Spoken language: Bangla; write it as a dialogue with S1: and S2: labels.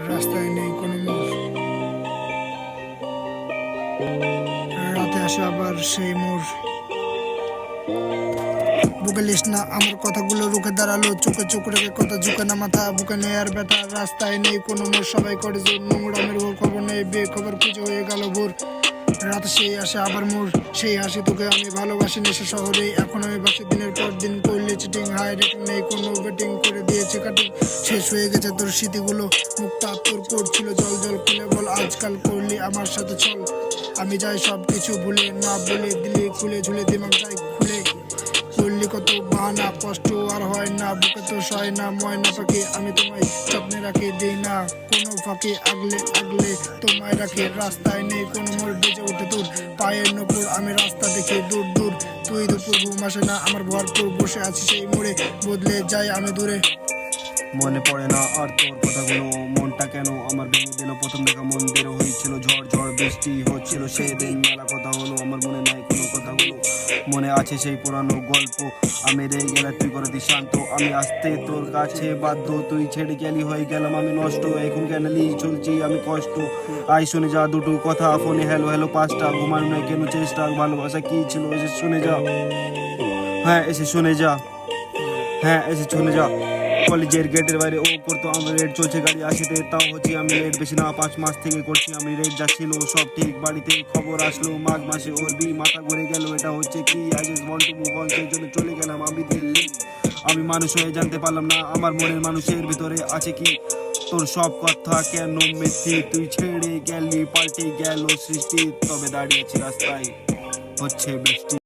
S1: রাস্তায় নেই কোনো মোড়, রাতে আসে আবার সেই মোড়। বুকে লিস না আমার কথাগুলো রুখে দাঁড়ালো, চোখে চোখ রেখে কথা ঝুঁকে না মাথা, বুকে নেই আর ব্যথা। রাস্তায় নেই কোনো মোড়, সবাই করে জোর, নোংরামের ভোর খবর নেই, বেখবর খুঁজে হয়ে গেল ভোর। রাতে সেই আসে আবার মোড়, সেই হাসি তোকে আমি ভালোবাসি নেশা শহরে, এখন আমি বাসি দিনের পর দিন। করলে চিটিং, হাই রেটিং নেই কোনো, বেটিং করে দিয়েছে কাটিং। শেষ হয়ে গেছে তোর স্মৃতিগুলো, মুখটা তোর করছিল জল জল, খুলে বল আজকাল করলি আমার সাথে চল। আমি যাই সব কিছু ভুলে, না বলে দিলে খুলে ঝুলে দিমাগ যাই খুলে। করলি কত বাহানা, কষ্ট আর হয় না, বুকে তো সয় না ময়না পাখি। আমি তোমায় স্বপ্নে রাখি, দিই না কোনো ফাঁকি, আগলে আগলে তোমায় রাখি। রাস্তায় নেই কোনো মোড়, বেজে ওঠে তোর পায়ের নপুর, আমি রাস্তা দেখি দূর দূর। তুই দুপুর ঘুম আসে না আমার ভরপুর, বসে আছি সেই মোড়ে, বদলে যাই আমি দূরে।
S2: মনে পড়ে না আর তোর কথাগুলো, মনটা কেন আমার ভেঙে দিল। প্রথম দেখা মন্দির হয়েছিল, ঝড় ঝড় বৃষ্টি হচ্ছিল সেদিন, মেলা কথা হলো আমার মনে নাই কোনো কথাগুলো। মনে আছে সেই পুরানো গল্প, আমি রেগে গেলে তুই করে দিস শান্ত, আমি আসতে তোর কাছে বাধ্য, তুই ছেড়ে গেলি হয়ে গেলাম আমি নষ্ট। এখন কেন চলছি আমি কষ্ট, আই শুনে যা দুটো কথা ফোনে, হ্যালো হ্যালো পাঁচটা, ঘুমানো নাই কেন চেষ্টা, ভালোবাসা কি ছিল এসে শুনে যা। হ্যাঁ এসে শুনে যা, হ্যাঁ এসে শুনে যা। কলেজের গেটের বাইরে ও করতো আমার রেড চলছে গাড়ি আসিতে, তাও হচ্ছে আমি রেড বেশি না, 5 মাস থেকে করছি আমি রেড, যা ছিল সব ঠিক। বাড়িতে খবর আসলো মাঘ মাসে ওর বি, মাথা ঘুরে গেল এটা হচ্ছে কি, I just want to move on, সেই জন্য চলে গেলাম আমি দিল্লি। আমি মানুষ হয়ে জানতে পারলাম না আমার মনের মানুষের ভিতরে আছে কি। তোর সব কথা কেন মিথ্যি, তুই ছেড়ে গেলি পাল্টে গেল সৃষ্টি, তবে দাঁড়িয়েছি রাস্তায় হচ্ছে বৃষ্টি।